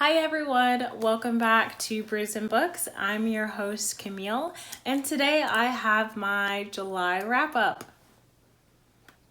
Hi everyone, welcome back to Brews and Books. I'm your host Camille, and today I have my July wrap up.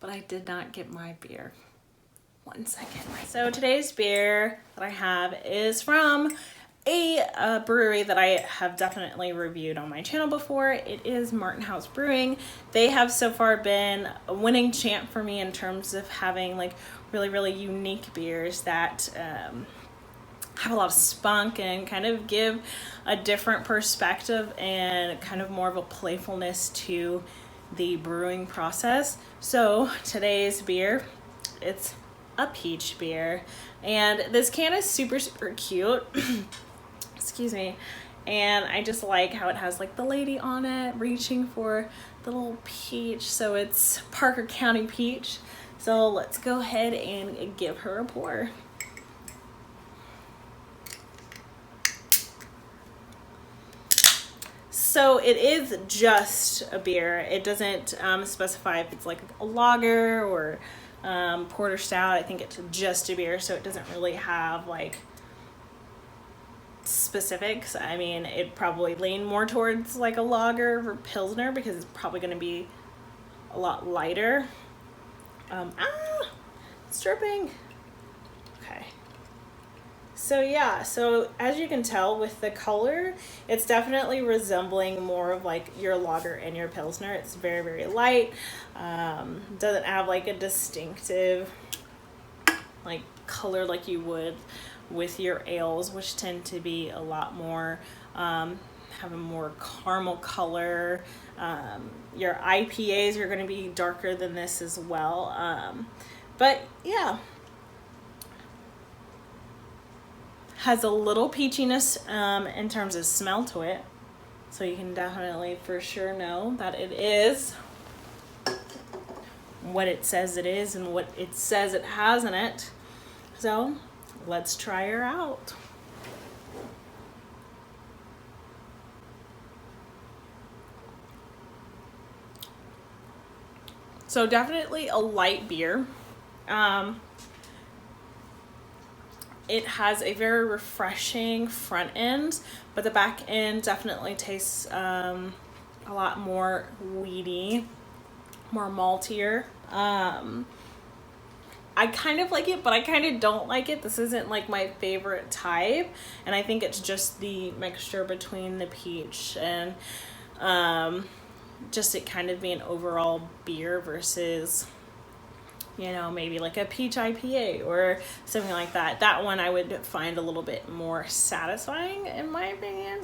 But I did not get my beer. 1 second. So today's beer that I have is from a brewery that I have definitely reviewed on my channel before. It is Martin House Brewing. They have so far been a winning champ for me in terms of having like really unique beers that have a lot of spunk and kind of give a different perspective and kind of more of a playfulness to the brewing process. So today's beer, it's a peach beer, and this can is super cute. Excuse me. And I just like how it has like the lady on it reaching for the little peach. So it's Parker County peach. So let's go ahead and give her a pour. So it is just a beer. It doesn't specify if it's like a lager or porter stout. I think it's just a beer, so it doesn't really have like specifics. I mean, it'd probably lean more towards like a lager or pilsner because it's probably going to be a lot lighter. It's dripping. Okay. So yeah, so as you can tell with the color, it's definitely resembling more of like your lager and your pilsner. It's very light. Doesn't have like a distinctive like color like you would with your ales, which tend to be a lot more have a more caramel color. Your IPAs are going to be darker than this as well. But yeah, has a little peachiness in terms of smell to it, so you can definitely for sure know that it is what it says it is and what it says it has in it. So let's try her out. So definitely a light beer. It has a very refreshing front end, but the back end definitely tastes a lot more weedy, more maltier. I kind of like it, but I kind of don't like it. This isn't like my favorite type, and I think it's just the mixture between the peach and just it kind of being overall beer versus, you know, maybe like a peach IPA or something like that. That one I would find a little bit more satisfying in my opinion.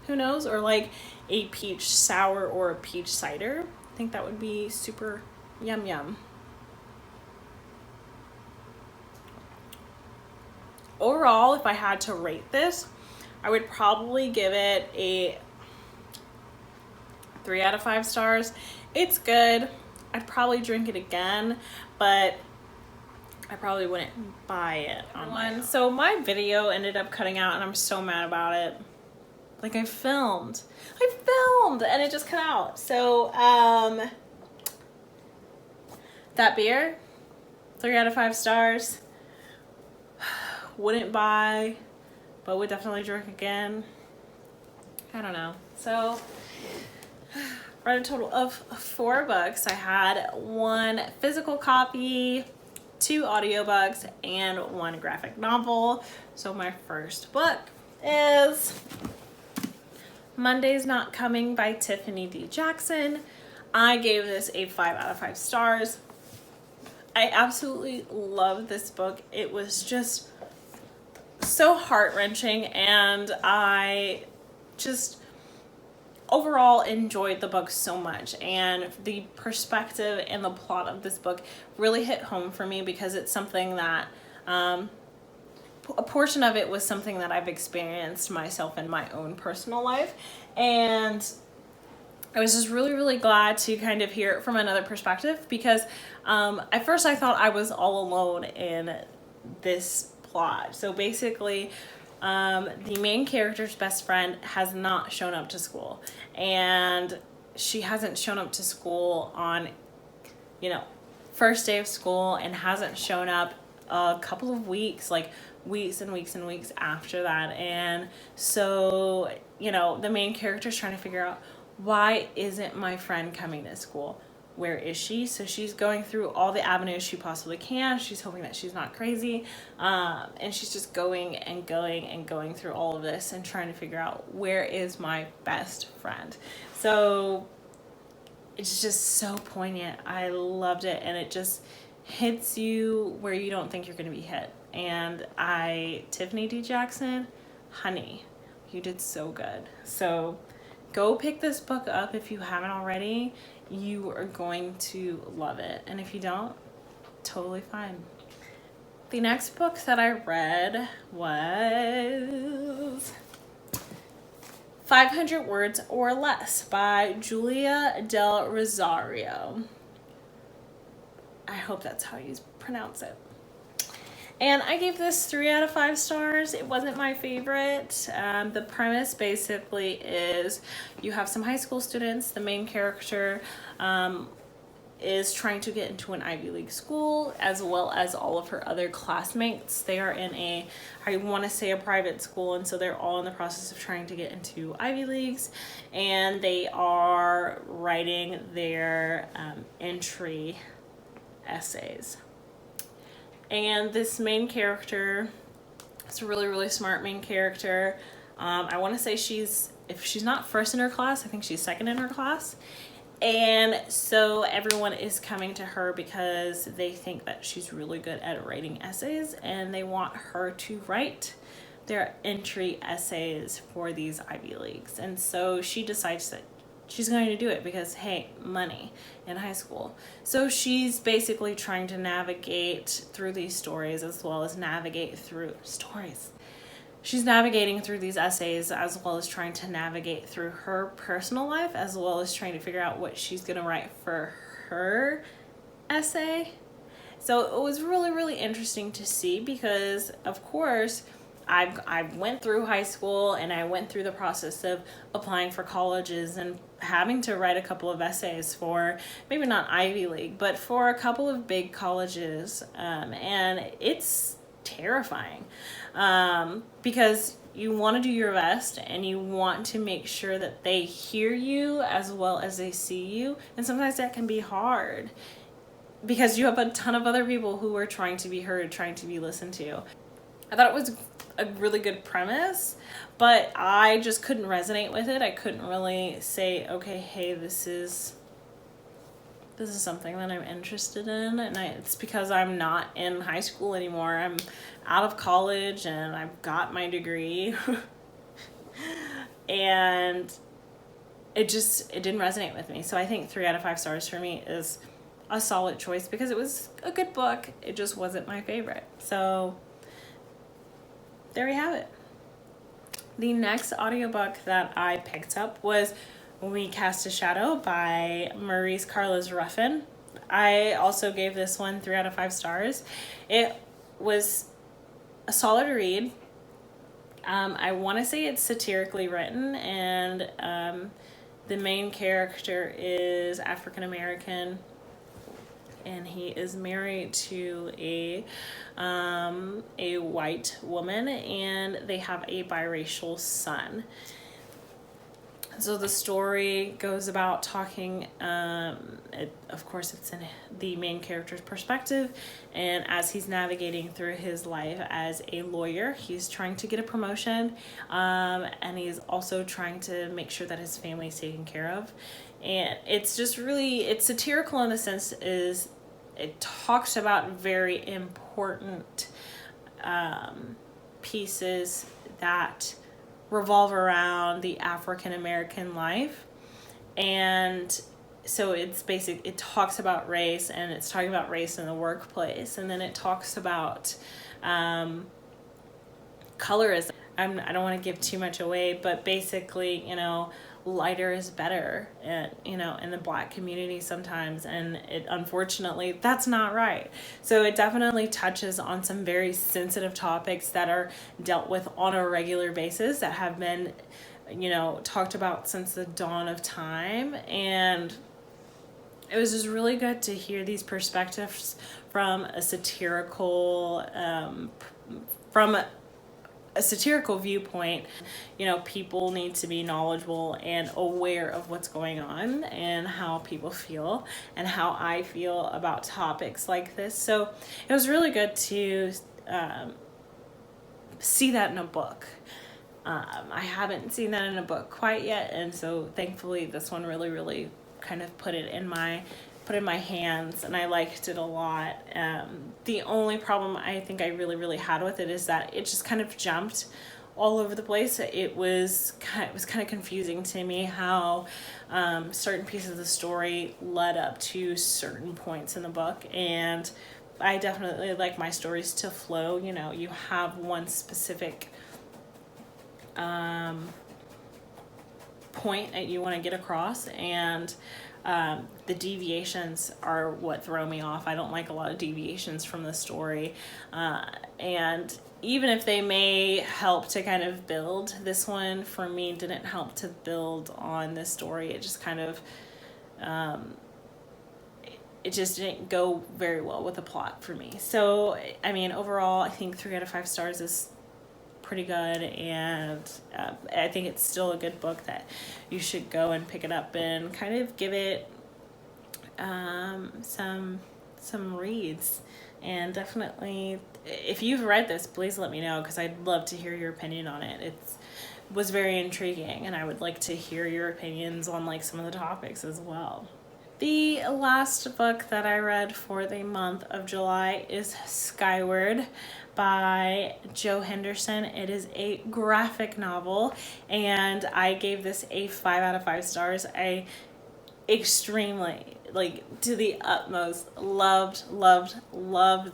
Who knows? Or like a peach sour or a peach cider. I think that would be super yum. Overall, if I had to rate this, I would probably give it a 3 out of 5 stars. It's good. I'd probably drink it again, but I probably wouldn't buy it on my own. So my video ended up cutting out, and I'm so mad about it. Like I filmed and it just cut out. So that beer, 3 out of 5 stars. Wouldn't buy, but would definitely drink again. I don't know. So read a total of 4 books. I had 1 physical copy, 2 audiobooks, and 1 graphic novel. So my first book is Monday's Not Coming by Tiffany D. Jackson. I gave this a 5 out of 5 stars. I absolutely love this book. It was just so heart-wrenching, and I just overall enjoyed the book so much, and the perspective and the plot of this book really hit home for me because it's something that a portion of it was something that I've experienced myself in my own personal life, and I was just really glad to kind of hear it from another perspective because at first I thought I was all alone in this plot. So basically the main character's best friend has not shown up to school, and she hasn't shown up to school on, you know, first day of school, and hasn't shown up a couple of weeks, like weeks and weeks and weeks after that. And so, the main character is trying to figure out, why isn't my friend coming to school? Where is she? So she's going through all the avenues she possibly can. She's hoping that she's not crazy. And she's just going and going and going through all of this and trying to figure out, where is my best friend? So it's just so poignant. I loved it. And it just hits you where you don't think you're going to be hit. And Tiffany D. Jackson, honey, you did so good. So go pick this book up if you haven't already. You are going to love it. And if you don't, totally fine. The next book that I read was 500 Words or Less by Julia Del Rosario. I hope that's how you pronounce it. And I gave this 3 out of 5 stars. It wasn't my favorite. The premise basically is, you have some high school students. The main character is trying to get into an Ivy League school, as well as all of her other classmates. They are in a private school, and so they're all in the process of trying to get into Ivy Leagues, and they are writing their entry essays. And this main character, it's a really, really smart main character. I want to say if she's not first in her class, I think she's second in her class. And so everyone is coming to her because they think that she's really good at writing essays, and they want her to write their entry essays for these Ivy Leagues. And so she decides that she's going to do it because, hey, money in high school. So she's basically trying to navigate through these stories, as well as navigate through stories. She's navigating through these essays, as well as trying to navigate through her personal life, as well as trying to figure out what she's going to write for her essay. So it was really, really interesting to see, because of course I went through high school, and I went through the process of applying for colleges and having to write a couple of essays for, maybe not Ivy League, but for a couple of big colleges. And it's terrifying, because you want to do your best, and you want to make sure that they hear you as well as they see you. And sometimes that can be hard, because you have a ton of other people who are trying to be heard, trying to be listened to. I thought it was a really good premise, but I just couldn't resonate with it. I couldn't really say, okay, hey, this is something that I'm interested in. And it's because I'm not in high school anymore. I'm out of college, and I've got my degree. And it didn't resonate with me. So I think 3 out of 5 stars for me is a solid choice, because it was a good book. It just wasn't my favorite. So there we have it. The next audiobook that I picked up was We Cast a Shadow by Maurice Carlos Ruffin. I also gave this one 3 out of 5 stars. It was a solid read. I want to say it's satirically written, and the main character is African American, and he is married to a white woman, and they have a biracial son. So the story goes about talking, of course it's in the main character's perspective, and as he's navigating through his life as a lawyer, he's trying to get a promotion, and he's also trying to make sure that his family is taken care of. And it's just really, it's satirical in the sense is it talks about very important pieces that revolve around the African American life. And so it's it talks about race, and it's talking about race in the workplace, and then it talks about colorism. I don't want to give too much away, but basically, lighter is better, in the Black community sometimes, and unfortunately that's not right. So it definitely touches on some very sensitive topics that are dealt with on a regular basis, that have been talked about since the dawn of time. And it was just really good to hear these perspectives from a satirical from a satirical viewpoint, you know, people need to be knowledgeable and aware of what's going on and how people feel and how I feel about topics like this. So it was really good to see that in a book. I haven't seen that in a book quite yet, and so thankfully this one really kind of put it in my hands, and I liked it a lot. The only problem I think I really had with it is that it just kind of jumped all over the place. It was kind of confusing to me how certain pieces of the story led up to certain points in the book, and I definitely like my stories to flow. You know, you have one specific point that you want to get across, and the deviations are what throw me off. I don't like a lot of deviations from the story, and even if they may help to kind of build, this one for me didn't help to build on this story. It just kind of it just didn't go very well with the plot for me. So I mean, overall I think 3 out of 5 stars is pretty good, and I think it's still a good book that you should go and pick it up and kind of give it some reads. And definitely, if you've read this, please let me know, because I'd love to hear your opinion on it. It was very intriguing, and I would like to hear your opinions on like some of the topics as well. The last book that I read for the month of July is Skyward by Joe Henderson. It is a graphic novel, and I gave this a 5 out of 5 stars. I extremely, like to the utmost, loved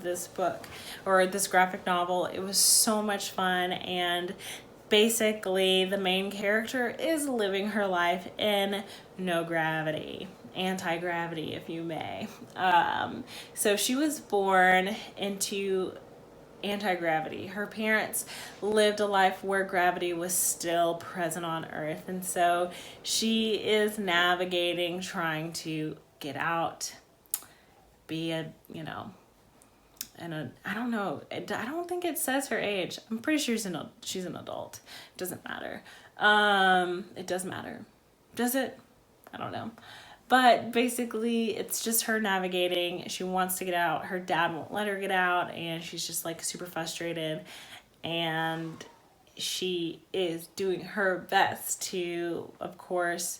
this book, or this graphic novel. It was so much fun, and basically the main character is living her life in no gravity, anti-gravity if you may. So she was born into anti-gravity. Her parents lived a life where gravity was still present on Earth, and so she is navigating, trying to get out, be a, you know, and I don't know, I don't think it says her age. I'm pretty sure she's an adult. It doesn't matter. It does matter. Does it? I don't know. But basically, it's just her navigating. She wants to get out. Her dad won't let her get out, and she's just like super frustrated. And she is doing her best to, of course,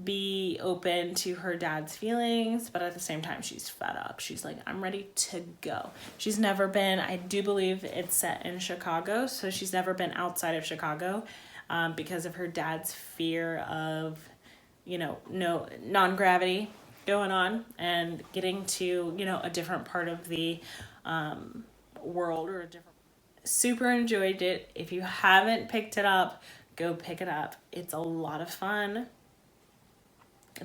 be open to her dad's feelings, but at the same time, she's fed up. She's like, I'm ready to go. She's never been, I do believe it's set in Chicago, so she's never been outside of Chicago because of her dad's fear of, you know, no non-gravity going on and getting to, you know, a different part of the world, or a different. Super enjoyed it. If you haven't picked it up, go pick it up. It's a lot of fun.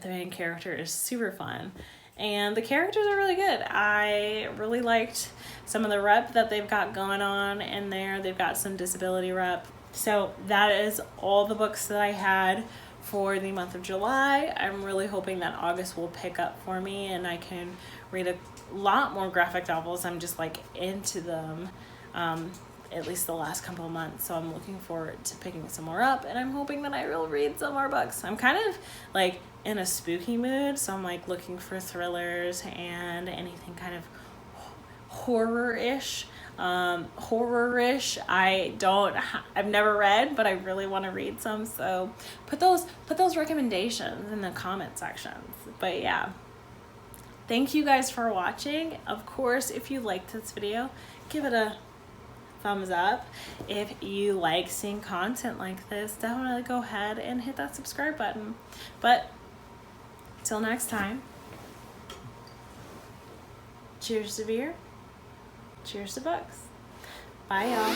The main character is super fun, and the characters are really good. I really liked some of the rep that they've got going on in there. They've got some disability rep. So that is all the books that I had for the month of July. I'm really hoping that August will pick up for me and I can read a lot more graphic novels. I'm just like into them, at least the last couple of months. So I'm looking forward to picking some more up, and I'm hoping that I will read some more books. I'm kind of like in a spooky mood, so I'm like looking for thrillers and anything kind of horror-ish. I've never read, but I really want to read some, so put those recommendations in the comment sections. But yeah, thank you guys for watching. Of course, if you liked this video, give it a thumbs up. If you like seeing content like this, definitely go ahead and hit that subscribe button. But till next time, cheers to beer, cheers to books. Bye, y'all.